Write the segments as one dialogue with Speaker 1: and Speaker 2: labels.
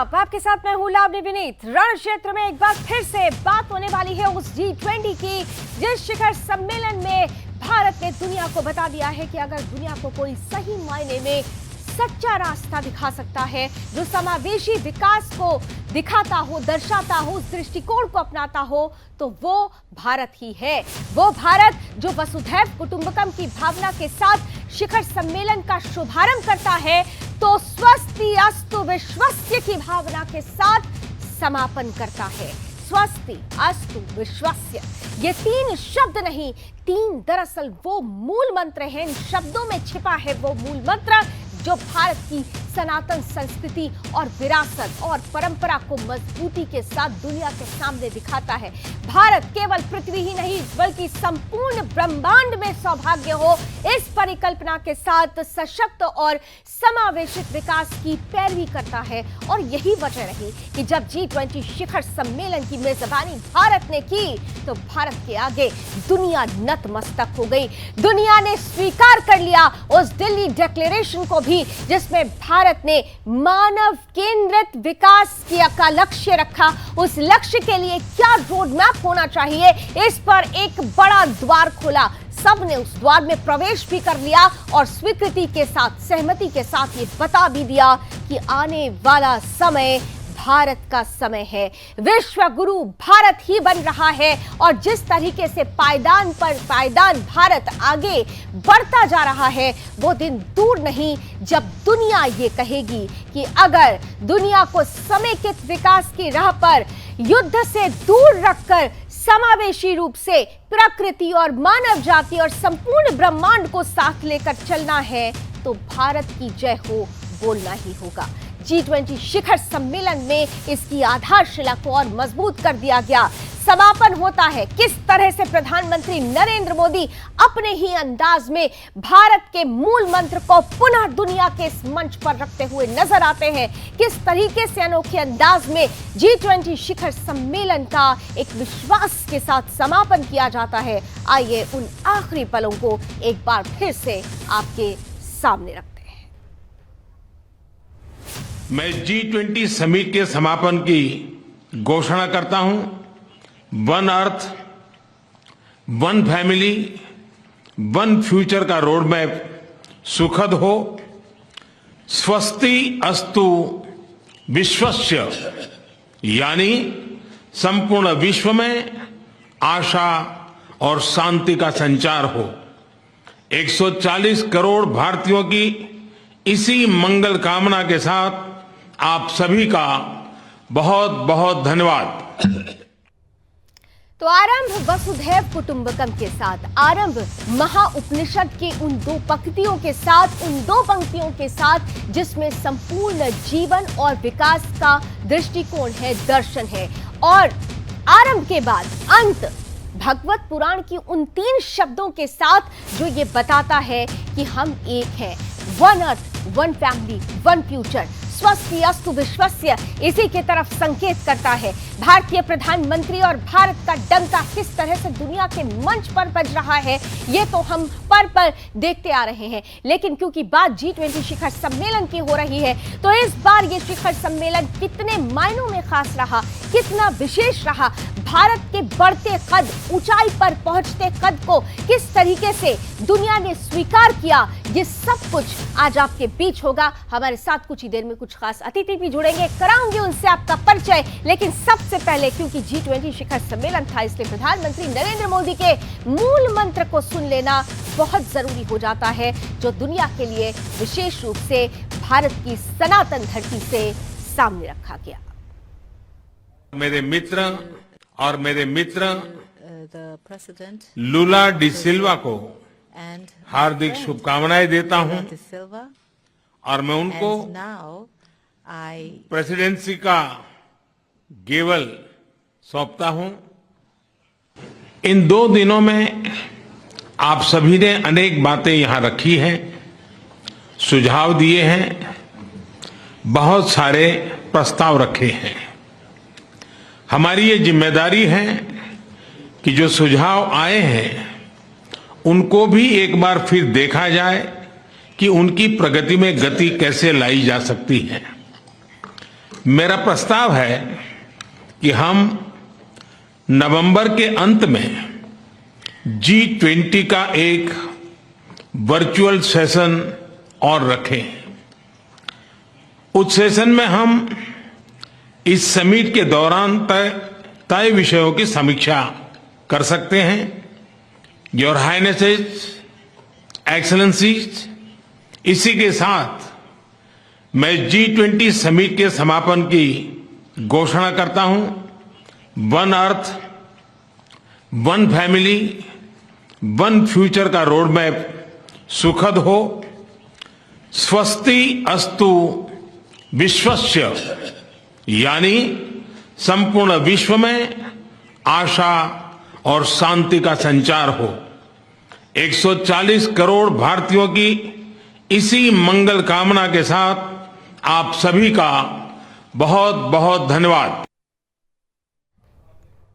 Speaker 1: आदाब, आपके साथ मैं हूं लावनी विनीत। रण क्षेत्र में एक बार फिर से बात होने वाली है उस G20 की, जिस शिखर सम्मेलन में भारत ने दुनिया को बता दिया है कि अगर दुनिया को कोई सही मायने में सच्चा रास्ता दिखा सकता है, जो समावेशी विकास को दिखाता हो, दर्शाता हो, उस दृष्टिकोण को अपनाता हो, तो वो भारत ही है। वो भारत जो वसुधैव कुटुंबकम की भावना के साथ शिखर सम्मेलन का शुभारंभ करता है, तो स्वस्ति अस्तु विश्वस्य की भावना के साथ समापन करता है। स्वस्ति अस्तु विश्वस्य, ये तीन शब्द नहीं, तीन दरअसल वो मूल मंत्र हैं। इन शब्दों में छिपा है वो मूल मंत्र जो भारत की सनातन संस्कृति और विरासत और परंपरा को मजबूती के साथ दुनिया के सामने दिखाता है। भारत केवल पृथ्वी ही नहीं बल्कि संपूर्ण ब्रह्मांड में सौभाग्य हो, इस परिकल्पना के साथ सशक्त और समावेशित विकास की पैरवी करता है। और यही वजह रही कि जब G20 शिखर सम्मेलन की मेजबानी भारत ने की, तो भारत के आगे दुनिया नतमस्तक हो गई। दुनिया ने स्वीकार कर लिया उस दिल्ली डिक्लेरेशन को भी, जिसमें भारत ने मानव केंद्रित विकास का लक्ष्य रखा। उस लक्ष्य के लिए क्या रोड मैप होना चाहिए, इस पर एक बड़ा द्वार खोला। सबने उस द्वार में प्रवेश भी कर लिया और स्वीकृति के साथ, सहमति के साथ ये बता भी दिया कि आने वाला समय भारत का समय है। विश्व गुरु भारत ही बन रहा है और जिस तरीके से पायदान पर पायदान भारत आगे बढ़ता जा रहा है, वो दिन दूर नहीं जब दुनिया ये कहेगी कि अगर दुनिया को समेकित विकास की राह पर युद्ध से दूर रखकर समावेशी रूप से प्रकृति और मानव जाति और संपूर्ण ब्रह्मांड को साथ लेकर चलना है, तो भारत की जय हो बोलना ही होगा। G20 शिखर सम्मेलन में इसकी आधारशिला को और मजबूत कर दिया गया। समापन होता है, किस तरह से प्रधानमंत्री नरेंद्र मोदी अपने ही अंदाज में भारत के मूल मंत्र को पुनः दुनिया के इस मंच पर रखते हुए नजर आते हैं। किस तरीके से अनोखे अंदाज में G20 शिखर सम्मेलन का एक विश्वास के साथ समापन किया जाता है। आइए उन आखिरी पलों को एक बार फिर से आपके सामने रखते हैं।
Speaker 2: मैं G20 समिट के समापन की घोषणा करता हूं। One earth, one family, one future का रोड मैप सुखद हो। स्वस्ति अस्तु विश्वस्य, यानी संपूर्ण विश्व में आशा और शांति का संचार हो। 140 करोड़ भारतीयों की इसी मंगल कामना के साथ आप सभी का बहुत बहुत धन्यवाद।
Speaker 1: तो आरंभ वसुधैव कुटुंबकम के साथ, आरंभ महाउपनिषद की उन दो पंक्तियों के साथ, उन दो पंक्तियों के साथ जिसमें संपूर्ण जीवन और विकास का दृष्टिकोण है, दर्शन है। और आरंभ के बाद अंत भगवत पुराण की उन तीन शब्दों के साथ जो ये बताता है कि हम एक हैं। One earth, one family, one future, स्वस्ति अस्तु विश्वस्य, इसी के तरफ संकेत करता है। भारतीय प्रधानमंत्री और भारत का डंका किस तरह से दुनिया के मंच पर बज रहा है, ये तो हम पर देखते आ रहे हैं। लेकिन क्योंकि बात G20 शिखर सम्मेलन की हो रही है, तो इस बार ये शिखर सम्मेलन कितने मायनों में खास रहा, कितना विशेष रहा, भारत के बढ़ते कद, ऊंचाई पर पहुंचते कद को किस तरीके से दुनिया ने स्वीकार किया, ये सब कुछ आज आपके बीच होगा। हमारे साथ कुछ ही देर में कुछ खास अतिथि भी जुड़ेंगे, कराऊंगी उनसे आपका परिचय। लेकिन सबसे पहले, क्योंकि G20 शिखर सम्मेलन था, इसलिए प्रधानमंत्री नरेंद्र मोदी के मूल मंत्र को सुन लेना बहुत जरूरी हो जाता है, जो दुनिया के लिए विशेष रूप से भारत की सनातन धरती से सामने रखा गया।
Speaker 2: मेरे मित्र और मेरे मित्र लुला डी सिल्वा को हार्दिक शुभकामनाएं देता हूं और मैं उनको प्रेसिडेंसी का गेवल सौंपता हूं। इन 2 दिनों में आप सभी ने अनेक बातें यहां रखी हैं, सुझाव दिए हैं, बहुत सारे प्रस्ताव रखे हैं। हमारी ये जिम्मेदारी है कि जो सुझाव आए हैं उनको भी एक बार फिर देखा जाए कि उनकी प्रगति में गति कैसे लाई जा सकती है। मेरा प्रस्ताव है कि हम नवंबर के अंत में G20 का एक वर्चुअल सेशन और रखें। उस सेशन में हम इस समिट के दौरान तय विषयों की समीक्षा कर सकते हैं। योर हाइनेसेस, एक्सेलेंसीज, इसी के साथ मैं G20 समिट के समापन की घोषणा करता हूं। One earth, one family, one future का रोड मैप सुखद हो। स्वस्ति अस्तु विश्वस्य, यानी संपूर्ण विश्व में आशा और शांति का संचार हो। 140 करोड़ भारतीयों की इसी मंगल कामना के साथ आप सभी का बहुत बहुत धन्यवाद।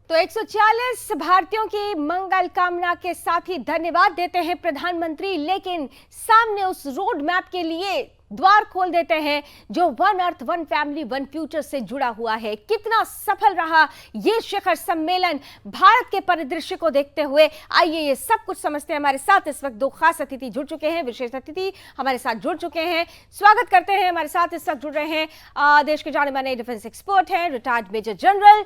Speaker 1: तो 140 भारतीयों की मंगल कामना के साथ ही धन्यवाद देते हैं प्रधानमंत्री, लेकिन सामने उस रोड मैप के लिए द्वार खोल देते हैं जो one earth, one family, one future से जुड़ा हुआ है। कितना सफल रहा ये शिखर सम्मेलन भारत के परिदृश्य को देखते हुए, आइए ये सब कुछ समझते हैं। हमारे साथ इस वक्त दो खास अतिथि जुड़ चुके हैं, विशेष अतिथि हमारे साथ जुड़ चुके हैं। स्वागत करते हैं। हमारे साथ इस वक्त जुड़ रहे हैं देश के जाने माने डिफेंस एक्सपर्ट हैं, रिटायर्ड मेजर जनरल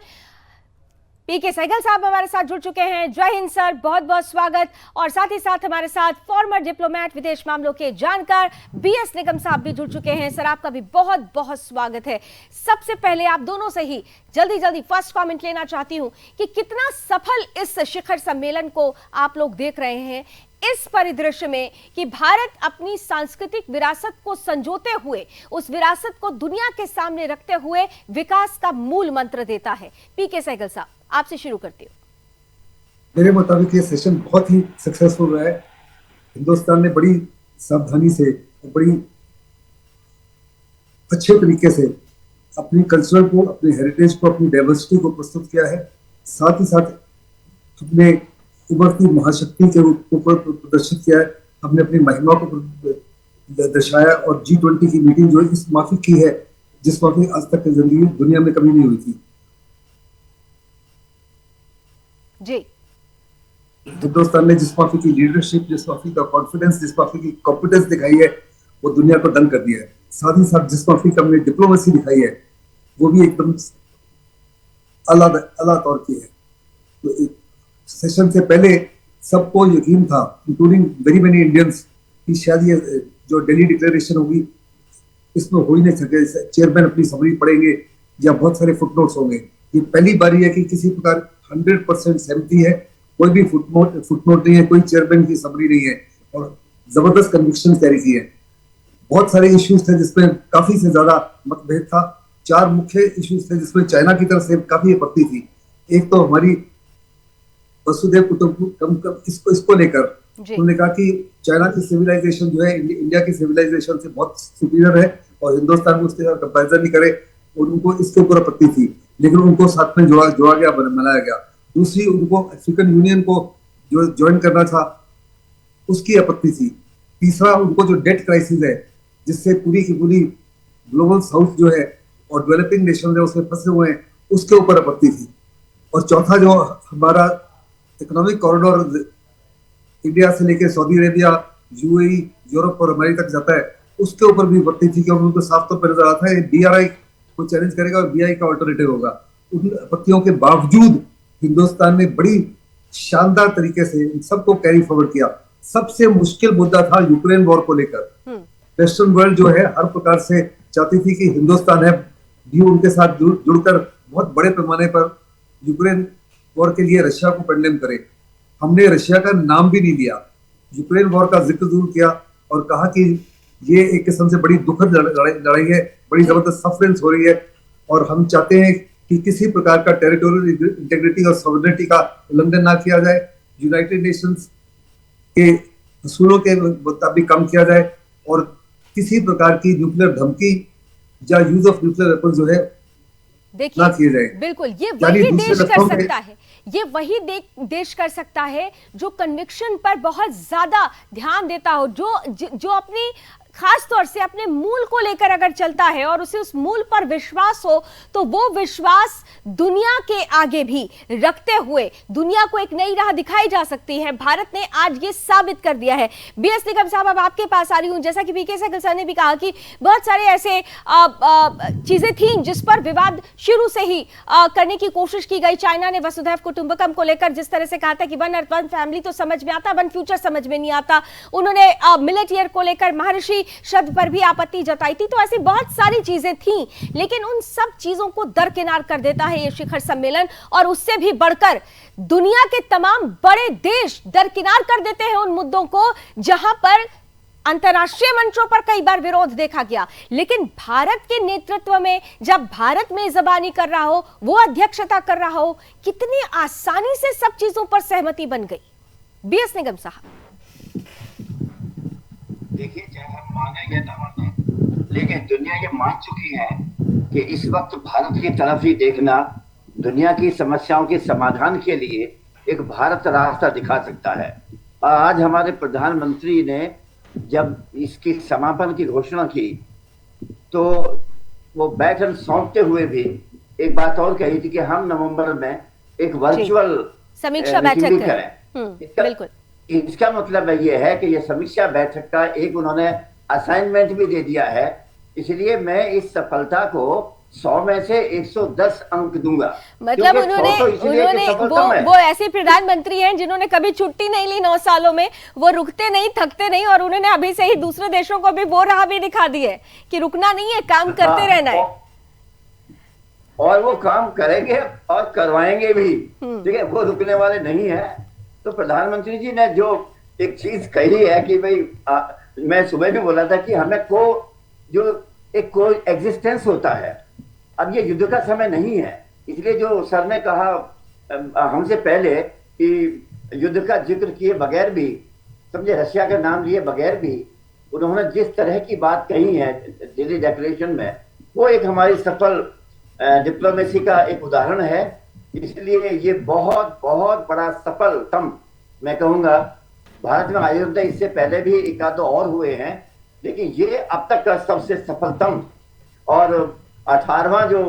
Speaker 1: पीके सहगल साहब हमारे साथ जुड़ चुके हैं। जय हिंद सर, बहुत बहुत स्वागत। और साथ ही साथ हमारे साथ फॉर्मर डिप्लोमेट, विदेश मामलों के जानकार बीएस निगम साहब भी जुड़ चुके हैं। सर, आपका भी बहुत बहुत स्वागत है। सबसे पहले आप दोनों से ही जल्दी फर्स्ट कमेंट लेना चाहती हूं कि कितना सफल इस शिखर सम्मेलन को आप लोग देख रहे हैं इस परिदृश्य में कि भारत अपनी सांस्कृतिक विरासत को संजोते हुए, उस विरासत को दुनिया के सामने रखते हुए विकास का मूल मंत्र देता है। पीके सहगल साहब, आपसे शुरू करती हूँ।
Speaker 3: मेरे मुताबिक ये सेशन बहुत ही सक्सेसफुल रहा है। हिंदुस्तान ने बड़ी सावधानी से, बड़ी अच्छे तरीके से अपनी कल्चर को, अपने हेरिटेज को, अपनी डाइवर्सिटी को प्रस्तुत किया है। साथ ही साथ अपने उभरती महाशक्ति के रूप को प्रदर्शित किया है। हमने अपनी महिमा को दर्शाया और G20 की मीटिंग जो इस माफी की है जिस माफी आज तक की जिंदगी दुनिया में कभी नहीं हुई थी।
Speaker 1: जी,
Speaker 3: हिंदुस्तान ने जिस माफी की लीडरशिप, जिस माफी का कॉन्फिडेंस, जिस माफी की कॉम्पिटेंस दिखाई है वो दुनिया को दंग कर दिया है। साथ ही साथ जिस माफी का हमने डिप्लोमेसी दिखाई है वो भी एकदम अला तौर की है। तो सेशन से पहले सबको यकीन था, इंक्लूडिंग वेरी मेनी इंडियंस, कि शायद ये जो दिल्ली डिक्लेरेशन होगी इसमें हो ही नहीं सके। चेयरमैन अपनी समरी पढ़ेंगे या बहुत सारे फुटनोट्स होंगे। ये पहली बारी है कि किसी प्रकार 100% सहमति है, कोई भी फुटनोट नहीं है, कोई चेयरमैन की समरी नहीं है और जबरदस्त कन्विक्शन कैरी की है। बहुत सारे इश्यूज थे जिसमें काफी से ज्यादा मतभेद था। 4 मुख्य इश्यूज थे जिसमें चाइना की तरफ से काफी आपत्ति थी। एक तो हमारी वसुधैव कुटुंबकम इसको लेकर उन्होंने कहा कि चाइना की सिविलाइजेशन जो है इंडिया की सिविलाइजेशन से बहुत सुपीरियर है और हिंदुस्तान को उसके साथ कंपैरिजन नहीं करे, और उनको इसके ऊपर आपत्ति थी, लेकिन उनको साथ में जोड़ा गया, मनाया गया। दूसरी, उनको अफ्रीकन यूनियन को जो ज्वाइन करना था उसकी आपत्ति थी। तीसरा, उनको जो डेट क्राइसिस है जिससे पूरी की पूरी ग्लोबल साउथ जो है और डेवलपिंग नेशन है उसमें फंसे हुए हैं, उसके ऊपर आपत्ति थी। और चौथा, जो हमारा इकोनॉमिक कॉरिडोर इंडिया से लेकर सऊदी अरेबिया, यूएई, यूरोप और अमेरिका तक जाता है, उसके ऊपर भी आपत्ति थी, क्योंकि उनको साफ तौर पर नजर आता है BRI को चैलेंज करेगा और BI का अल्टरनेटिव होगा। उन आपत्तियों के बावजूद हिंदुस्तान ने बड़ी शानदार तरीके से इन सबको कैरी फॉरवर्ड किया। सबसे मुश्किल मुद्दा था यूक्रेन वॉर को लेकर। वेस्टर्न वर्ल्ड जो है हर प्रकार से चाहती थी कि हिंदुस्तान है भी उनके साथ जुड़कर बहुत बड़े पैमाने पर यूक्रेन वॉर के लिए रशिया को कंडेम करे। हमने रशिया का नाम भी नहीं लिया, यूक्रेन वॉर का जिक्र जरूर किया और कहा कि ये एक किस्म से बड़ी दुखद लड़ाई है, बड़ी जबरदस्त सफरेंस हो रही है और हम चाहते हैं कि किसी प्रकार का टेरिटोरियल इंटीग्रिटी और सॉवरेनिटी का उल्लंघन ना किया जाए, यूनाइटेड नेशंस के असूलों के मुताबिक काम किया जाए और किसी प्रकार की न्यूक्लियर धमकी या यूज ऑफ न्यूक्लियर वेपन जो है
Speaker 1: देखिए, बिल्कुल ये वही देश कर सकता है, ये वही देश कर सकता है जो कन्विक्शन पर बहुत ज्यादा ध्यान देता हो, जो अपनी खास तौर से अपने मूल को लेकर अगर चलता है और उसे उस मूल पर विश्वास हो, तो वो विश्वास दुनिया के आगे भी रखते हुए दुनिया को एक नई राह दिखाई जा सकती है। भारत ने आज ये साबित कर दिया है। बीएस निगम साहब, अब आपके पास आ रही हूं। जैसा कि पीके सहगल सर ने भी कहा कि बहुत सारे ऐसे चीजें थी जिस पर विवाद शुरू से ही करने की कोशिश की गई। चाइना ने वसुधैव कुटुंबकम को लेकर जिस तरह से कहा था कि वन अर्थ वन फैमिली तो समझ में आता, वन फ्यूचर समझ में नहीं आता। उन्होंने मिलेट ईयर को लेकर महर्षि शब्द पर भी आपत्ति जताई थी। तो ऐसी बहुत सारी चीजें थी, लेकिन उन सब चीजों को दरकिनार कर देता है ये शिखर सम्मेलन, और उससे भी बढ़कर दुनिया के तमाम बड़े देश दरकिनार कर देते हैं उन मुद्दों को जहां पर अंतर्राष्ट्रीय मंचों पर कई बार विरोध देखा गया। लेकिन भारत के नेतृत्व में, जब भारत मेजबानी कर रहा हो, वो अध्यक्षता कर रहा हो, कितनी आसानी से सब चीजों पर सहमति बन गई। बीएस निगम साहब,
Speaker 4: देखिए, चाहे हम मानेंगे ना माने, लेकिन दुनिया ये मान चुकी है कि इस वक्त भारत की तरफ ही देखना दुनिया की समस्याओं के समाधान के लिए एक भारत रास्ता दिखा सकता है। आज हमारे प्रधानमंत्री ने जब इसकी समापन की घोषणा की तो वो बैठन सौंपते हुए भी एक बात और कही थी कि हम नवंबर में एक वर्चुअल
Speaker 1: समीक्षा बैठक करें। बिल्कुल,
Speaker 4: इसका मतलब ये है कि ये समीक्षा बैठक का एक उन्होंने असाइनमेंट भी दे दिया है। इसलिए मैं इस सफलता को 100 में से 110 अंक दूंगा।
Speaker 1: मतलब उन्होंने वो ऐसे प्रधानमंत्री हैं जिन्होंने कभी छुट्टी नहीं ली 9 सालों में, वो रुकते नहीं, थकते नहीं, और उन्होंने अभी से ही दूसरे देशों को भी वो राह भी दिखा दी है कि रुकना नहीं है, काम करते रहना है।
Speaker 4: और वो काम करेंगे और करवाएंगे भी, ठीक है, वो रुकने वाले नहीं है। तो प्रधानमंत्री जी ने जो एक चीज कही है कि भाई मैं सुबह भी बोला था कि हमें एक एग्जिस्टेंस होता है। अब ये युद्ध का समय नहीं है, इसलिए जो सर ने कहा हमसे पहले कि युद्ध का जिक्र किए बगैर भी, समझे, रशिया का नाम लिए बगैर भी उन्होंने जिस तरह की बात कही है दिल्ली डिक्लेरेशन में, वो एक हमारी सफल डिप्लोमेसी का एक उदाहरण है। इसलिए ये बहुत बहुत बड़ा सफलतम, मैं कहूँगा, भारत में आयोजित है। इससे पहले भी एक आध और हुए हैं, लेकिन ये अब तक का सबसे सफलतम और 18वां जो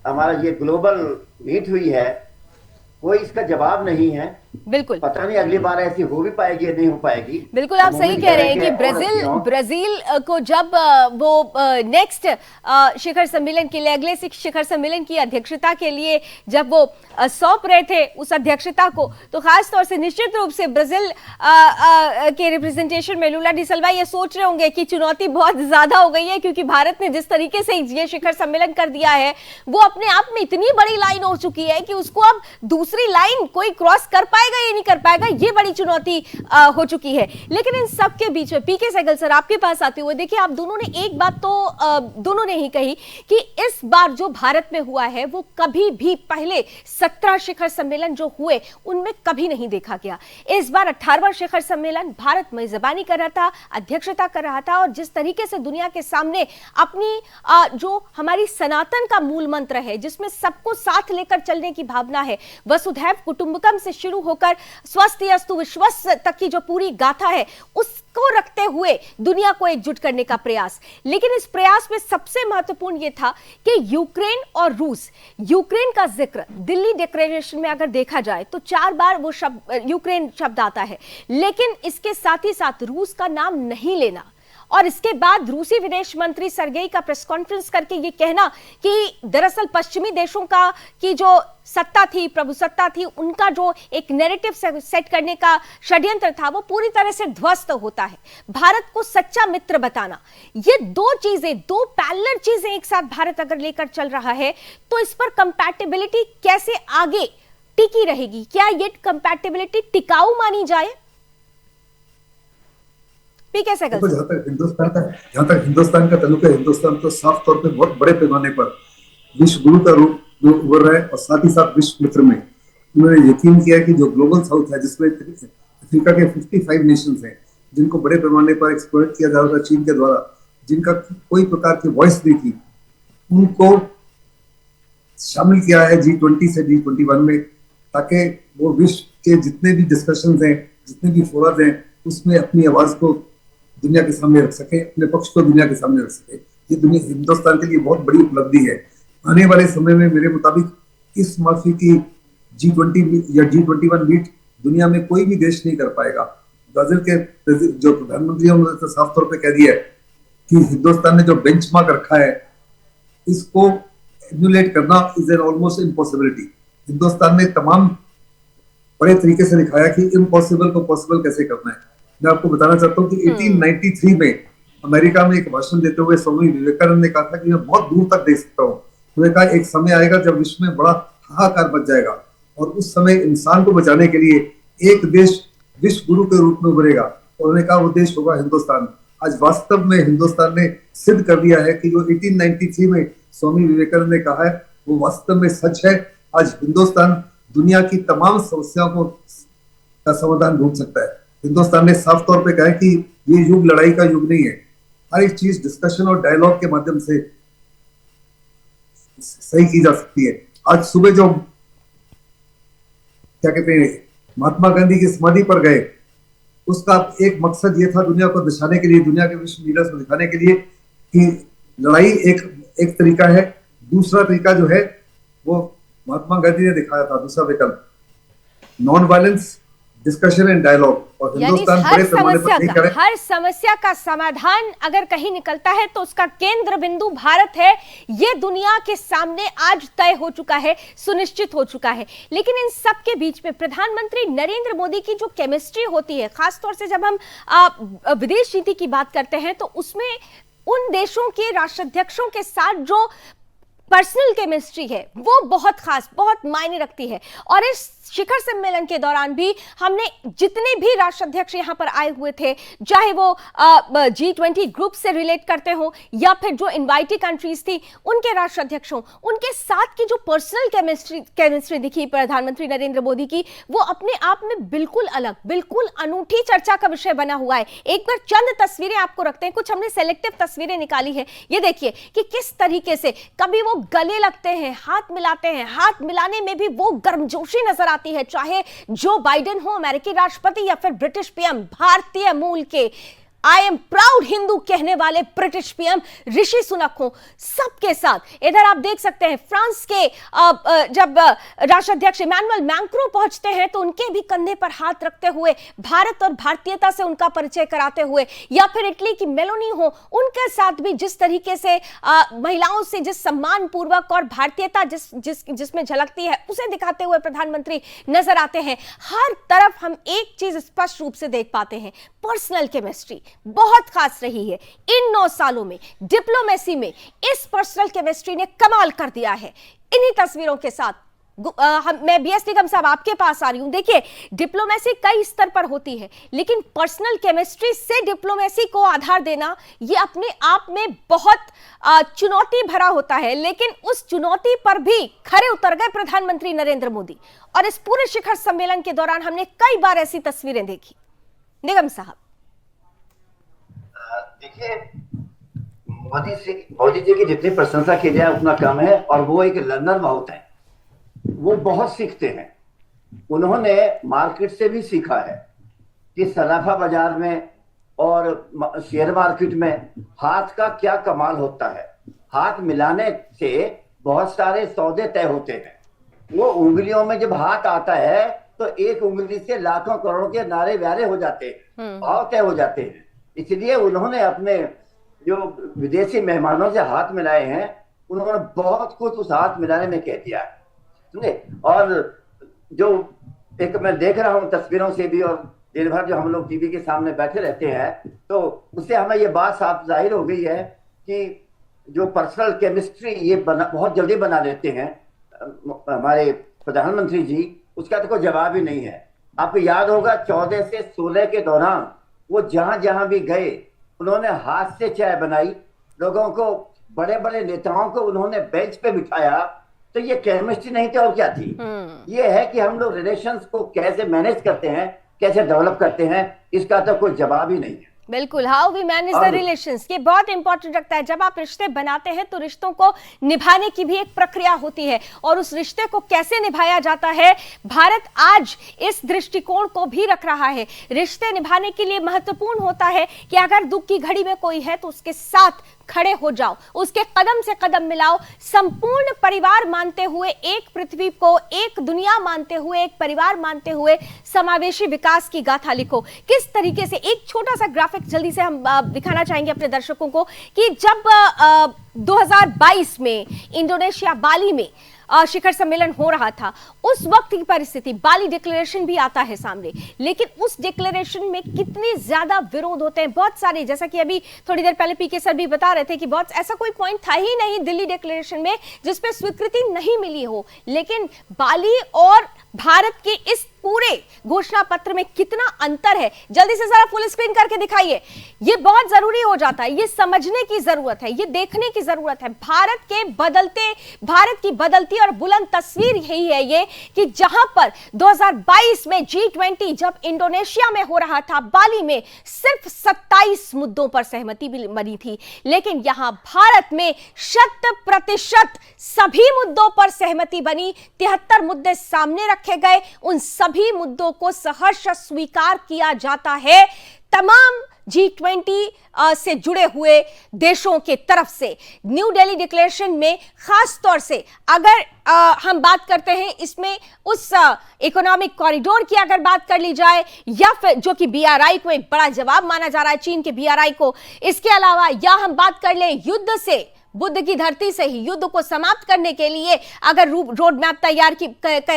Speaker 4: हमारा ये ग्लोबल मीट हुई है, कोई इसका जवाब नहीं है।
Speaker 1: बिल्कुल,
Speaker 4: पता नहीं अगली बार ऐसी हो भी पाएगी या नहीं हो पाएगी।
Speaker 1: बिल्कुल, आप सही कह रहे हैं कि ब्राजील को जब वो नेक्स्ट शिखर सम्मेलन के लिए, अगले शिखर सम्मेलन की अध्यक्षता के लिए जब वो सौंप रहे थे उस अध्यक्षता को, तो खास तौर से निश्चित रूप से ब्राजील के रिप्रेजेंटेशन में लुला डी सिल्वा ये सोच रहे होंगे कि चुनौती बहुत ज्यादा हो गई है, क्योंकि भारत ने जिस तरीके से ये शिखर सम्मेलन कर दिया है वो अपने आप में इतनी बड़ी लाइन हो चुकी है कि उसको अब दूसरी लाइन कोई क्रॉस कर पाएगा या नहीं कर पाएगा, ये बड़ी चुनौती हो चुकी है। लेकिन इन सब के बीच में पीके सहगल सर, आपके पास आते हुए, देखिए, आप दोनों ने एक बात तो दोनों ने ही कही कि इस बार जो भारत में हुआ है वो कभी भी पहले 17 शिखर सम्मेलन जो हुए उनमें कभी नहीं देखा गया। इस बार 18वां शिखर सम्मेलन भारत मेजबानी कर रहा था, अध्यक्षता कर रहा था, और जिस तरीके से दुनिया के सामने अपनी जो हमारी सनातन का मूल मंत्र है, जिसमें सबको साथ लेकर चलने की भावना है, वसुधैव कुटुंबकम से शुरू होकर स्वस्ति अस्तु विश्वस् तक की जो पूरी गाथा है, उसको रखते हुए दुनिया को एकजुट करने का प्रयास। लेकिन इस प्रयास में सबसे महत्वपूर्ण यह था कि यूक्रेन और रूस, यूक्रेन का जिक्र दिल्ली डिक्लेरेशन में अगर देखा जाए तो 4 बार वो शब्द यूक्रेन शब्द आता है, लेकिन इसके साथ ही साथ रूस का नाम नहीं लेना, और इसके बाद रूसी विदेश मंत्री सर्गेई का प्रेस कॉन्फ्रेंस करके ये कहना कि दरअसल पश्चिमी देशों का की जो सत्ता थी, प्रभुसत्ता थी, उनका जो एक नैरेटिव सेट करने का षड्यंत्र था वो पूरी तरह से ध्वस्त होता है। भारत को सच्चा मित्र बताना, ये दो चीजें, दो पैरेलल चीजें एक साथ भारत अगर लेकर चल रहा है तो इस पर कंपैटिबिलिटी कैसे आगे टिकी रहेगी? क्या ये कंपैटिबिलिटी टिकाऊ मानी जाए?
Speaker 3: जहाँ तक हिंदुस्तान का ताल्लुक है, हिंदुस्तान तो साफ तौर पे बहुत बड़े पैमाने पर विश्व गुरु का रूप उभर रहा है, और साथ ही साथ विश्व मित्र में उन्होंने यकीन किया कि जो ग्लोबल साउथ है, जिसमें अफ्रीका के 55 नेशंस हैं, जिनको बड़े पैमाने पर एक्सप्लॉइट किया जा रहा था चीन के द्वारा, जिनका कोई प्रकार की वॉइस नहीं थी, उनको शामिल किया है G20 से G21 में, ताकि वो विश्व के जितने भी डिस्कशंस हैं, जितने भी फोरम्स हैं, उसमें अपनी आवाज को दुनिया के सामने रख सके, अपने पक्ष को दुनिया के सामने रख सके। ये दुनिया हिंदुस्तान के लिए बहुत बड़ी उपलब्धि है। आने वाले समय में मेरे मुताबिक इस माफी की G20 या G21 मीट दुनिया में कोई भी देश नहीं कर पाएगा। ब्राजील के जो प्रधानमंत्री हैं उन्होंने तो साफ तौर पे कह दिया है कि हिंदुस्तान ने जो बेंचमार्क रखा है इसको एम्यूलेट करना is an almost impossibility. Hindustan ने तमाम बड़े तरीके से दिखाया कि इम्पॉसिबल को पॉसिबल कैसे करना है। मैं आपको बताना चाहता हूँ कि 1893 में अमेरिका में एक भाषण देते हुए स्वामी विवेकानंद ने कहा था कि मैं बहुत दूर तक देख सकता हूँ। उन्होंने कहा एक समय आएगा जब विश्व में बड़ा हाहाकार मच जाएगा और उस समय इंसान को बचाने के लिए एक देश विश्व गुरु के रूप में उभरेगा। उन्होंने कहा वो देश होगा हिंदुस्तान। आज वास्तव में हिंदुस्तान ने सिद्ध कर दिया है कि जो 1893 में स्वामी विवेकानंद ने कहा है वो वास्तव में सच है। आज हिंदुस्तान दुनिया की तमाम समस्याओं का समाधान ढूंढ सकता है। हिंदुस्तान ने साफ तौर पे कहा है कि ये युग लड़ाई का युग नहीं है। हर एक चीज डिस्कशन और डायलॉग के माध्यम से सही की जा सकती है। आज सुबह जो क्या कहते हैं महात्मा गांधी की समाधि पर गए, उसका एक मकसद ये था दुनिया को दर्शाने के लिए, दुनिया के विश्व लीडर्स को दिखाने के लिए कि लड़ाई एक तरीका है, दूसरा तरीका जो है वो महात्मा गांधी ने दिखाया था, दूसरा विकल्प non violence, discussion and dialogue. और हिंदुस्तान बड़े पैमाने पर नहीं करे।
Speaker 1: हर समस्या का समाधान अगर कहीं निकलता है तो उसका केंद्र बिंदु भारत है। ये दुनिया के सामने आज तय हो चुका है, सुनिश्चित हो चुका है। लेकिन इन सब के बीच में प्रधानमंत्री नरेंद्र मोदी की जो केमिस्ट्री होती है, खासतौर से जब हम विदेश नीति की बात करते हैं तो उसमें उन देशों के राष्ट्राध्यक्षों के साथ जो पर्सनल केमिस्ट्री है वो बहुत खास, बहुत मायने रखती है। और इस शिखर सम्मेलन के दौरान भी हमने जितने भी राष्ट्राध्यक्ष यहां पर आए हुए थे, चाहे वो G20 ग्रुप से रिलेट करते हो या फिर जो इनवाइटी कंट्रीज थी उनके राष्ट्राध्यक्षों, उनके साथ की जो पर्सनल केमिस्ट्री दिखी प्रधानमंत्री नरेंद्र मोदी की, वो अपने आप में बिल्कुल अलग, बिल्कुल अनूठी चर्चा का विषय बना हुआ है। एक बार चंद तस्वीरें आपको रखते हैं, कुछ हमने सेलेक्टिव तस्वीरें निकाली है। ये देखिए कि किस तरीके से कभी वो गले लगते हैं, हाथ मिलाते हैं, हाथ मिलाने में भी वो गर्मजोशी नजर आती है, चाहे जो बाइडेन हो अमेरिकी राष्ट्रपति या फिर ब्रिटिश पीएम, भारतीय मूल के आई एम प्राउड हिंदू कहने वाले ब्रिटिश पीएम ऋषि सुनक हो, सबके साथ। इधर आप देख सकते हैं फ्रांस के जब राष्ट्राध्यक्ष इमैनुअल मैक्रों पहुंचते हैं तो उनके भी कंधे पर हाथ रखते हुए भारत और भारतीयता से उनका परिचय कराते हुए, या फिर इटली की मेलोनी हो, उनके साथ भी जिस तरीके से महिलाओं से जिस सम्मान पूर्वक और भारतीयता जिसमें झलकती है उसे दिखाते हुए प्रधानमंत्री नजर आते हैं। हर तरफ हम एक चीज स्पष्ट रूप से देख पाते हैं, पर्सनल केमिस्ट्री बहुत खास रही है इन 9 सालों में। डिप्लोमेसी में इस पर्सनल केमिस्ट्री ने कमाल कर दिया है। इन्हीं तस्वीरों के साथ मैं बीएस निगम साहब आपके पास आ रही हूं। देखिए, डिप्लोमेसी कई स्तर पर होती है, लेकिन पर्सनल केमिस्ट्री से डिप्लोमेसी को आधार देना ये अपने आप में बहुत चुनौती भरा होता है। लेकिन उस चुनौती पर भी खरे उतर गए प्रधानमंत्री नरेंद्र मोदी। और इस पूरे शिखर सम्मेलन के दौरान हमने कई बार ऐसी तस्वीरें देखी। निगम साहब,
Speaker 4: देखिए, मोदी जी की जितनी प्रशंसा की जाए उतना कम है। और वो एक लर्नर बहुत है, वो बहुत सीखते हैं। उन्होंने मार्केट से भी सीखा है कि सराफा बाजार में और शेयर मार्केट में हाथ का क्या कमाल होता है। हाथ मिलाने से बहुत सारे सौदे तय होते हैं। वो उंगलियों में जब हाथ आता है तो एक उंगली से लाखों करोड़ों के नारे व्यारे हो जाते हैं, भाव तय हो जाते हैं। इसलिए उन्होंने अपने जो विदेशी मेहमानों से हाथ मिलाए हैं, उन्होंने बहुत कुछ उस हाथ मिलाने में कह दिया है, समझे। और जो एक मैं देख रहा हूँ तस्वीरों से भी, और दिन भर जो हम लोग टीवी के सामने बैठे रहते हैं, तो उससे हमें ये बात साफ जाहिर हो गई है कि जो पर्सनल केमिस्ट्री ये बहुत जल्दी बना लेते हैं हमारे प्रधानमंत्री जी, उसका तो कोई जवाब ही नहीं है। आपको याद होगा 14 से 16 के दौरान वो जहां जहां भी गए उन्होंने हाथ से चाय बनाई, लोगों को, बड़े बड़े नेताओं को उन्होंने बेंच पे बिठाया। तो ये केमिस्ट्री नहीं थी और क्या थी? ये है कि हम लोग रिलेशंस को कैसे मैनेज करते हैं, कैसे डेवलप करते हैं, इसका तो कोई जवाब ही नहीं है।
Speaker 1: बिल्कुल, हाउ वी मैनेज द
Speaker 4: और-
Speaker 1: रिलेशंस, ये बहुत इंपॉर्टेंट रखता है। जब आप रिश्ते बनाते हैं तो रिश्तों को निभाने की भी एक प्रक्रिया होती है, और उस रिश्ते को कैसे निभाया जाता है, भारत आज इस दृष्टिकोण को भी रख रहा है। रिश्ते निभाने के लिए महत्वपूर्ण होता है कि अगर दुख की घड़ी में कोई है तो उसके साथ खड़े हो जाओ, उसके कदम से कदम मिलाओ, संपूर्ण परिवार मानते हुए, एक पृथ्वी को एक दुनिया मानते हुए, एक परिवार मानते हुए समावेशी विकास की गाथा लिखो। किस तरीके से, एक छोटा सा ग्राफिक जल्दी से हम दिखाना चाहेंगे अपने दर्शकों को कि जब 2022 में इंडोनेशिया बाली में शिखर सम्मेलन हो रहा था, उस वक्त की परिस्थिति, बाली डिक्लेरेशन भी आता है सामने, लेकिन उस डिक्लेरेशन में कितने ज्यादा विरोध होते हैं, बहुत सारे, जैसा कि अभी थोड़ी देर पहले पीके सर भी बता रहे थे कि बहुत ऐसा कोई पॉइंट था ही नहीं दिल्ली डिक्लेरेशन में जिस पे स्वीकृति नहीं मिली हो, लेकिन बाली और भारत के इस पूरे घोषणा पत्र में कितना अंतर है, जल्दी से जरा फुल स्क्रीन करके दिखाइए। ये बहुत जरूरी हो जाता है, ये समझने की जरूरत है, ये देखने की जरूरत है। भारत की बदलती और बुलंद तस्वीर यही है ये कि जहां पर 2022 में G20 जब इंडोनेशिया में हो रहा था, बाली में सिर्फ 27 मुद्दों पर सहमति बनी थी, लेकिन यहां भारत में 100% सभी मुद्दों पर सहमति बनी। 73 मुद्दे सामने रखे गए, उन सभी मुद्दों को सहर्ष स्वीकार किया जाता है तमाम G20 से जुड़े हुए देशों के तरफ से। न्यू दिल्ली डिक्लेरेशन में खास तौर से अगर हम बात करते हैं, इसमें उस इकोनॉमिक कॉरिडोर की अगर बात कर ली जाए, या फिर जो कि BRI को एक बड़ा जवाब माना जा रहा है, चीन के BRI को, इसके अलावा या हम बात कर लें युद्ध से, बुद्ध की धरती से ही युद्ध को समाप्त करने के लिए अगर रोड मैप तैयार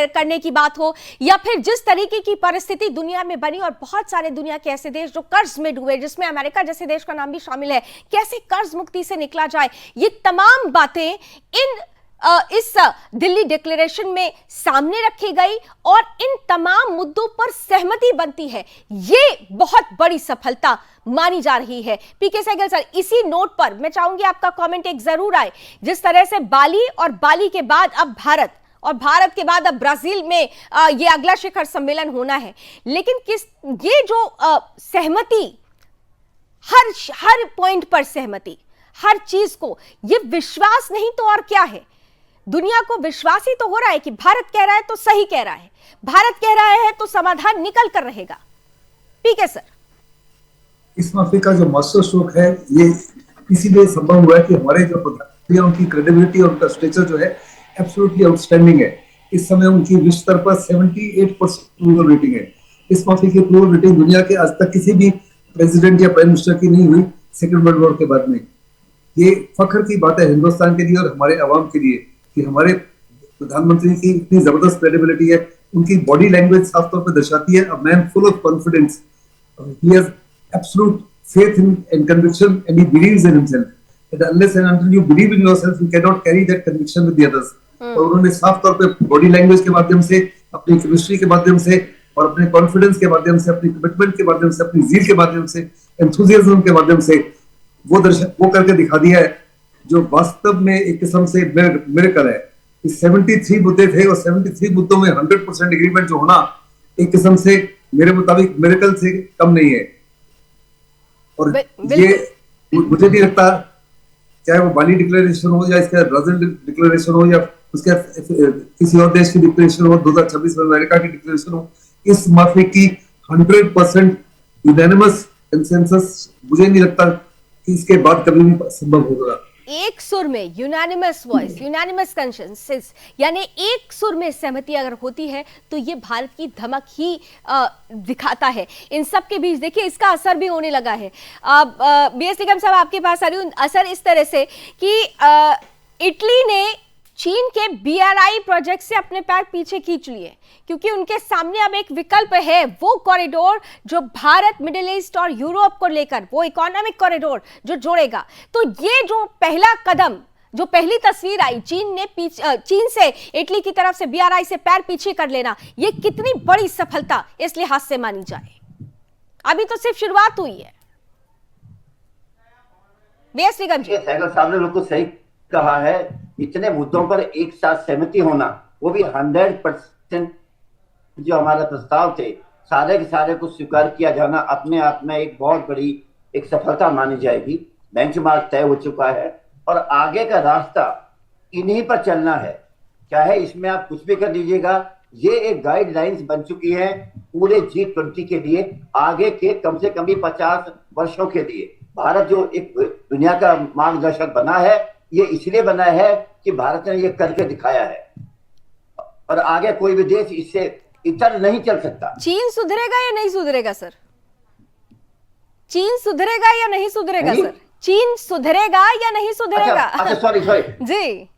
Speaker 1: करने की बात हो, या फिर जिस तरीके की परिस्थिति दुनिया में बनी और बहुत सारे दुनिया के ऐसे देश जो कर्ज में डूबे, जिसमें अमेरिका जैसे देश का नाम भी शामिल है, कैसे कर्ज मुक्ति से निकला जाए, ये तमाम बातें इस दिल्ली डिक्लेरेशन में सामने रखी गई और इन तमाम मुद्दों पर सहमति बनती है। ये बहुत बड़ी सफलता मानी जा रही है। पीके सहगल सर, इसी नोट पर मैं चाहूंगी आपका कमेंट एक जरूर आए। जिस तरह से बाली और बाली के बाद अब भारत, और भारत के बाद अब ब्राजील में ये अगला शिखर सम्मेलन होना है, लेकिन ये जो सहमति, हर पॉइंट पर सहमति, हर चीज को, ये विश्वास नहीं तो और क्या है? दुनिया को विश्वास ही तो हो रहा है कि भारत कह रहा है तो सही कह रहा है, भारत कह रहा है तो समाधान निकल कर रहेगा। पीके सर,
Speaker 3: इस माफी का जो मास्टर स्ट्रोक है, ये इसीलिए संभव हुआ है कि हमारे जो प्रधानमंत्री, उनकी क्रेडिबिलिटी और उनका स्टेचर जो है एब्सोल्युटली आउटस्टैंडिंग है। इस समय उनकी विश्व स्तर पर 78% अप्रूवल रेटिंग है। इस माफी की अप्रूवल रेटिंग दुनिया के आज तक किसी भी प्रेसिडेंट या प्राइम मिनिस्टर की नहीं हुई सेकेंड वर्ल्ड वॉर के बाद में। ये फख्र की बात है हिंदुस्तान के लिए और हमारे अवाम के लिए कि हमारे प्रधानमंत्री की इतनी जबरदस्त क्रेडिबिलिटी है। उनकी बॉडी लैंग्वेज साफ तौर पर दर्शाती है, a man full of confidence, he has absolute faith and conviction, and he believes in himself. That unless and until you believe in yourself, you cannot carry that conviction with the others. और उन्होंने साफ तौर पे body language के माध्यम से, अपनी chemistry के माध्यम से और अपने कॉन्फिडेंस के माध्यम से, अपनी कमिटमेंट के माध्यम से, अपनी जील के माध्यम से, एंथुसियाज्म के माध्यम से वो करके दिखा दिया है जो वास्तव में एक किस्म से मिरेकल है। 73 मुद्दे थे और 73 मुद्दों में 100% एग्रीमेंट जो होना एक किस्म से मेरे मुताबिक मिरेकल से कम नहीं है। और ये मुझे नहीं लगता, चाहे वो बाली डिक्लेरेशन हो या इसका ब्राजील डिक्लेरेशन हो या उसके किसी और देश की डिक्लेरेशन हो, 2026 में अमेरिका की डिक्लेरेशन हो, इस माफी की 100% यूनानिमस कंसेंसस मुझे नहीं लगता कि इसके बाद कभी भी संभव होगा।
Speaker 1: एक सुर में यूनानिमस वॉइस, यूनानिमस कंसेंसस, यानी एक सुर में सहमति अगर होती है तो ये भारत की धमक ही दिखाता है। इन सब के बीच देखिए इसका असर भी होने लगा है। BS निगम साहब, आपके पास आ रही हूं। असर इस तरह से कि इटली ने चीन के BRI प्रोजेक्ट से अपने पैर पीछे खींच लिए, क्योंकि उनके सामने अब एक विकल्प है, वो कॉरिडोर जो भारत, मिडिल ईस्ट और यूरोप को लेकर, वो इकोनॉमिक कॉरिडोर जो जोड़ेगा। तो ये जो पहला कदम, जो पहली तस्वीर आई, चीन से इटली की तरफ से BRI से पैर पीछे कर लेना, ये कितनी बड़ी सफलता इस लिहाज से मानी जाए? अभी तो सिर्फ शुरुआत हुई है। BS निगम जी,
Speaker 4: सहगल साहब ने बिल्कुल सही कहा है। इतने मुद्दों पर एक साथ सहमति होना, वो भी 100% जो हमारा प्रस्ताव थे, सारे के सारे को स्वीकार किया जाना अपने आप में एक बहुत बड़ी एक सफलता मानी जाएगी। बेंचमार्क तय हो चुका है और आगे का रास्ता इन्हीं पर चलना है। चाहे इसमें आप कुछ भी कर लीजिएगा, ये एक गाइडलाइंस बन चुकी है पूरे G20 के लिए, आगे के कम से कम भी 50 वर्षों के लिए। भारत जो एक दुनिया का मार्गदर्शक बना है, ये इसलिए बना है कि भारत ने ये करके दिखाया है और आगे कोई भी देश इससे इतर नहीं चल सकता।
Speaker 1: चीन सुधरेगा या नहीं सुधरेगा सर? चीन सुधरेगा या नहीं सुधरेगा सर? चीन सुधरेगा या नहीं सुधरेगा?
Speaker 4: अच्छा सॉरी
Speaker 1: जी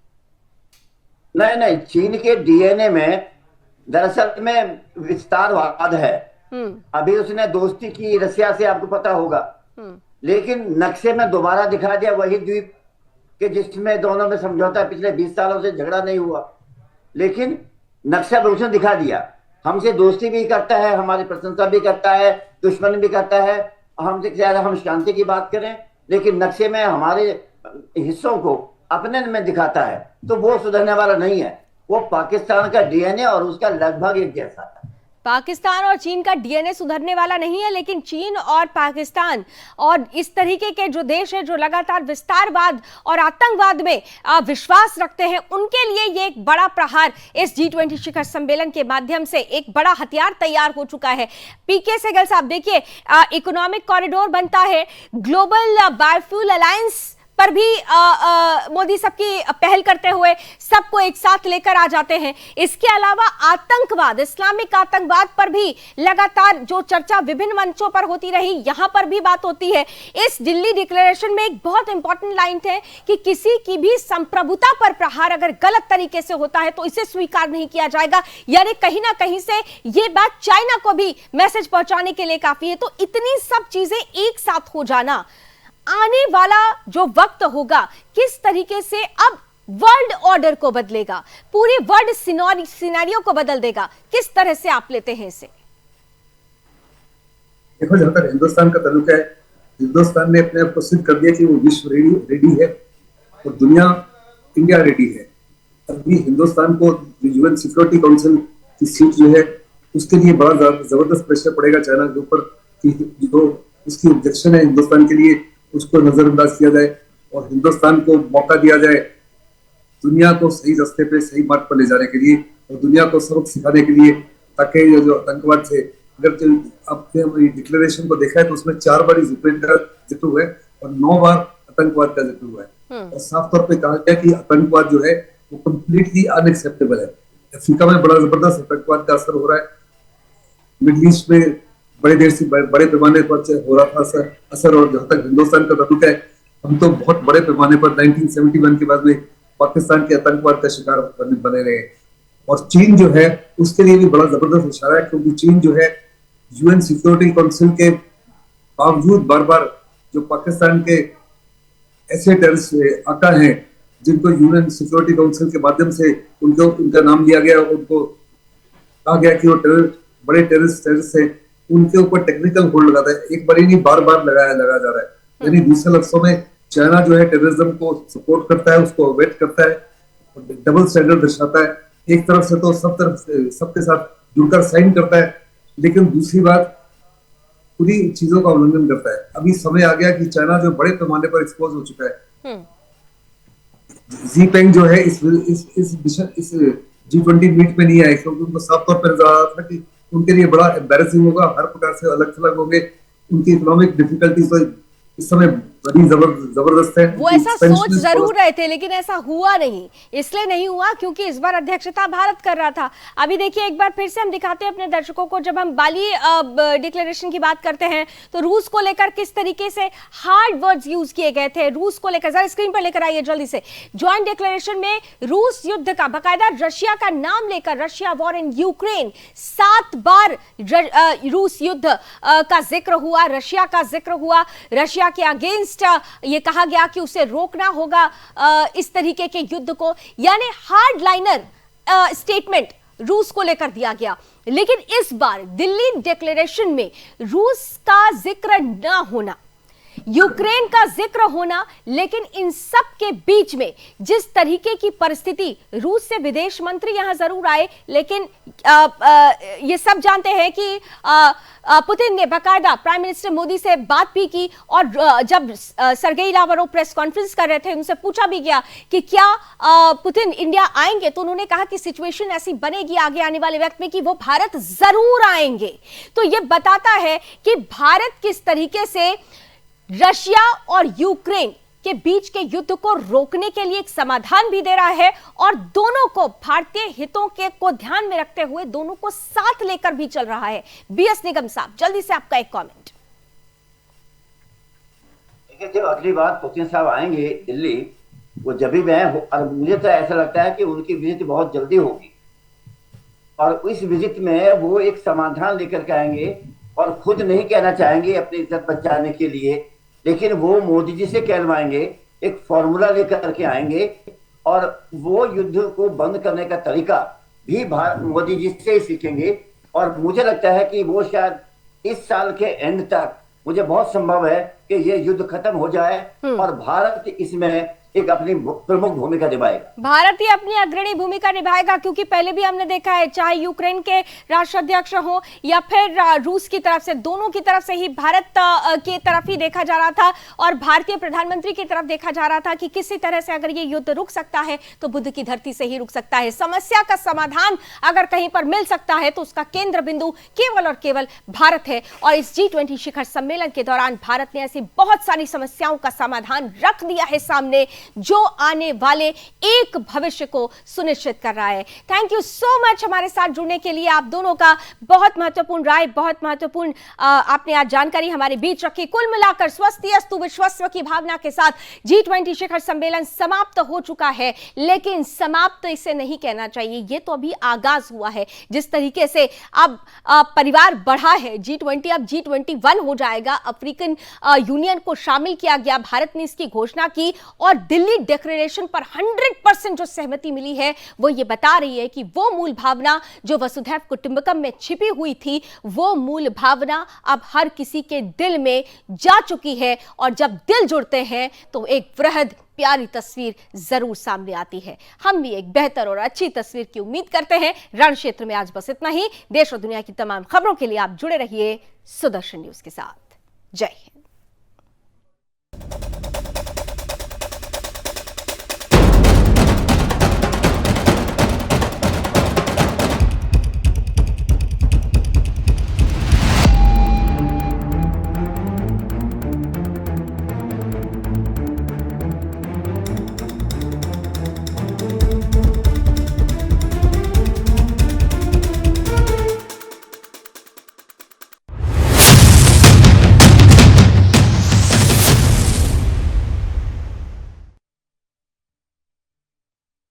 Speaker 4: नहीं, चीन के डीएनए में दरअसल में विस्तारवाद है। अभी उसने दोस्ती की रसिया से, आपको पता होगा, लेकिन नक्शे में दोबारा दिखा दिया वही द्वीप के जिसमें दोनों में समझौता पिछले 20 सालों से झगड़ा नहीं हुआ, लेकिन नक्शा उसने दिखा दिया। हमसे दोस्ती भी करता है, हमारी प्रशंसा भी करता है, दुश्मनी भी करता है। हमसे ज्यादा हम शांति की बात करें, लेकिन नक्शे में हमारे हिस्सों को अपने में दिखाता है, तो वो सुधरने वाला नहीं है। वो पाकिस्तान का डीएनए और उसका लगभग एक जैसा है।
Speaker 1: पाकिस्तान और चीन का डीएनए सुधरने वाला नहीं है, लेकिन चीन और पाकिस्तान और इस तरीके के जो देश है जो लगातार विस्तारवाद और आतंकवाद में विश्वास रखते हैं, उनके लिए ये एक बड़ा प्रहार इस G20 शिखर सम्मेलन के माध्यम से एक बड़ा हथियार तैयार हो चुका है। पीके सहगल साहब, देखिए इकोनॉमिक कॉरिडोर बनता है, ग्लोबल बायोफ्यूल अलायंस पर भी मोदी सबकी पहल करते हुए सबको एक साथ लेकर आ जाते हैं। इसके अलावा आतंकवाद, इस्लामिक आतंकवाद पर भी लगातार जो चर्चा विभिन्न मंचों पर होती रही, यहां पर भी बात होती है। इस दिल्ली डिक्लेरेशन में एक बहुत इंपॉर्टेंट लाइन है कि किसी की भी संप्रभुता पर प्रहार अगर गलत तरीके से होता है तो इसे स्वीकार नहीं किया जाएगा। यानी कहीं ना कहीं से ये बात चाइना को भी मैसेज पहुंचाने के लिए काफी है। तो इतनी सब चीजें एक साथ हो जाना, आने वाला जो वक्त होगा किस तरीके से अब वर्ल्ड ऑर्डर को बदलेगा, पूरी वर्ल्ड सिनेरियो को बदल देगा, किस तरह से आप लेते हैं इसे?
Speaker 3: देखो, जहां तक हिंदुस्तान का ताल्लुक है, हिंदुस्तान ने अपने आप को सिद्ध कर दिया कि वो विश्व रेडी है और दुनिया इंडिया रेडी है। अभी हिंदुस्तान को यूएन सिक्योरिटी काउंसिल की सीट जो है उसके लिए बड़ा जबरदस्त प्रेशर पड़ेगा चाइना के ऊपर कि जो उसकी ऑब्जेक्शन है हिंदुस्तान के लिए उसको नजरअंदाज किया जाए और हिंदुस्तान को मौका दिया जाए दुनिया को सही रास्ते पे, सही मार्ग पर ले जाने के लिए और दुनिया को सबक सिखाने के लिए, ताकि जो आतंकवाद से, अगर आपने हमारी डिक्लेरेशन को देखा है तो उसमें 4 बार यूक्रेन का जिक्र हुआ है और 9 बार आतंकवाद का जिक्र हुआ है और साफ तौर पर कहा गया कि आतंकवाद जो है वो कम्प्लीटली अनएक्सेप्टेबल है। अफ्रीका में बड़ा जबरदस्त आतंकवाद का असर हो रहा है, मिडिल ईस्ट में बड़े देर से बड़े पैमाने पर हो रहा था असर। और जहां तक हिंदुस्तान का ताल्लुक है, हम तो बहुत बड़े पैमाने पर 1971 के बाद में पाकिस्तान के आतंकवाद का शिकार बने रहे। और चीन जो है उसके लिए भी बड़ा जबरदस्त इशारा है, क्योंकि चीन जो है यूएन सिक्योरिटी काउंसिल के बावजूद बार बार जो पाकिस्तान के ऐसे टेररिस्ट आका हैं जिनको यूएन सिक्योरिटी काउंसिल के माध्यम से उनका नाम लिया गया, उनको कहा गया कि वो बड़े टेररिस्ट है, उनके ऊपर टेक्निकल होल्ड लगाता है। एक बार ही नहीं, बार बार लगा जा रहा है। यानी दूसरे लफ्जों में चाइना जो है टेररिज्म को सपोर्ट करता है, उसको अवॉइड करता है, डबल स्टैंडर्ड दर्शाता है। एक तरफ से तो सब तरफ से सबके साथ जुड़कर साइन करता है, लेकिन दूसरी बात पूरी चीजों का उल्लंघन करता है। अभी समय आ गया कि चाइना जो बड़े पैमाने पर एक्सपोज हो चुका है, जीपेंग जो है इस G20 मीट में नहीं आए, क्योंकि उनको साफ तौर पर नजर आ रहा था कि उनके लिए बड़ा एम्बैरेसिंग होगा, हर प्रकार से अलग थलग होंगे, उनकी इकोनॉमिक डिफिकल्टीज तो इस समय बड़ी जबरदस्त है।
Speaker 1: वो ऐसा सोच जरूर रहे थे, लेकिन ऐसा हुआ नहीं। इसलिए नहीं हुआ क्योंकि इस बार अध्यक्षता भारत कर रहा था। अभी देखिए, एक बार फिर से हम दिखाते हैं अपने दर्शकों को, जब हम बाली डिक्लेरेशन की बात करते हैं तो रूस को लेकर किस तरीके से हार्ड वर्ड्स यूज किए गए थे। रूस को लेकर जरा स्क्रीन पर लेकर आइए जल्दी से। ज्वाइंट डिक्लेरेशन में रूस युद्ध का, बाकायदा रशिया का नाम लेकर, रशिया वॉर इन यूक्रेन, 7 बार रूस युद्ध का जिक्र हुआ, रशिया का जिक्र हुआ। रशिया के अगेंस्ट ये कहा गया कि उसे रोकना होगा इस तरीके के युद्ध को। यानी हार्ड लाइनर स्टेटमेंट रूस को लेकर दिया गया। लेकिन इस बार दिल्ली डिक्लेरेशन में रूस का जिक्र ना होना, यूक्रेन का जिक्र होना, लेकिन इन सब के बीच में जिस तरीके की परिस्थिति, रूस से विदेश मंत्री यहां जरूर आए, लेकिन ये सब जानते हैं कि पुतिन ने बाकायदा प्राइम मिनिस्टर मोदी से बात भी की, और जब सरगेई लावरोव प्रेस कॉन्फ्रेंस कर रहे थे, उनसे पूछा भी गया कि क्या पुतिन इंडिया आएंगे, तो उन्होंने कहा कि सिचुएशन ऐसी बनेगी आगे आने वाले वक्त में कि वो भारत जरूर आएंगे। तो ये बताता है कि भारत किस तरीके से रशिया और यूक्रेन के बीच के युद्ध को रोकने के लिए एक समाधान भी दे रहा है, और दोनों को भारतीय हितों के को ध्यान में रखते हुए दोनों को साथ लेकर भी चल रहा है। बीएस निगम साहब, जल्दी से आपका एक कमेंट।
Speaker 4: जब अगली बार पुतिन साहब आएंगे दिल्ली, वो जब भी मैं, और मुझे तो ऐसा लगता है कि उनकी विजिट बहुत जल्दी होगी, और इस विजिट में वो एक समाधान लेकर के आएंगे, और खुद नहीं कहना चाहेंगे अपनी इज्जत बचाने के लिए, लेकिन वो मोदी जी से कहलवाएंगे, एक फॉर्मूला लेकर के आएंगे, और वो युद्ध को बंद करने का तरीका भी मोदी जी से ही सीखेंगे। और मुझे लगता है कि वो शायद इस साल के एंड तक, मुझे बहुत संभव है कि ये युद्ध खत्म हो जाए और भारत इसमें एक अपनी प्रमुख भूमिका निभाएगा।
Speaker 1: भारत ही अपनी अग्रणी भूमिका निभाएगा, क्योंकि पहले भी हमने देखा है, चाहे यूक्रेन के राष्ट्राध्यक्ष हो या फिर रूस की तरफ से, दोनों की तरफ से ही भारत की तरफ ही देखा जा रहा था, और भारतीय प्रधानमंत्री की तरफ देखा जा रहा था कि किसी तरह से अगर ये युद्ध रुक सकता है तो बुद्ध की धरती से ही रुक सकता है। समस्या का समाधान अगर कहीं पर मिल सकता है तो उसका केंद्र बिंदु केवल और केवल भारत है, और इस G20 शिखर सम्मेलन के दौरान भारत ने ऐसी बहुत सारी समस्याओं का समाधान रख दिया है सामने, जो आने वाले एक भविष्य को सुनिश्चित कर रहा है। थैंक यू सो मच हमारे साथ जुड़ने के लिए। आप दोनों का बहुत महत्वपूर्ण राय, बहुत महत्वपूर्ण आपने आज जानकारी हमारे बीच रखी। कुल मिलाकर स्वस्तिअस्तु विश्वस्व की भावना के साथ G20 शिखर सम्मेलन समाप्त हो चुका है, लेकिन समाप्त इसे नहीं कहना चाहिए, ये तो अभी आगाज हुआ है। जिस तरीके से अब परिवार बढ़ा है, G20 अब G21 हो जाएगा, अफ्रीकन यूनियन को शामिल किया गया, भारत ने इसकी घोषणा की, और दिल्ली डिक्लेरेशन पर 100% जो सहमति मिली है वो ये बता रही है कि वो मूल भावना जो वसुधैव कुटुंबकम में छिपी हुई थी, वो मूल भावना अब हर किसी के दिल में जा चुकी है, और जब दिल जुड़ते हैं तो एक वृहद प्यारी तस्वीर जरूर सामने आती है। हम भी एक बेहतर और अच्छी तस्वीर की उम्मीद करते हैं। रण क्षेत्र में आज बस इतना ही। देश और दुनिया की तमाम खबरों के लिए आप जुड़े रहिए सुदर्शन न्यूज के साथ। जय हिंद।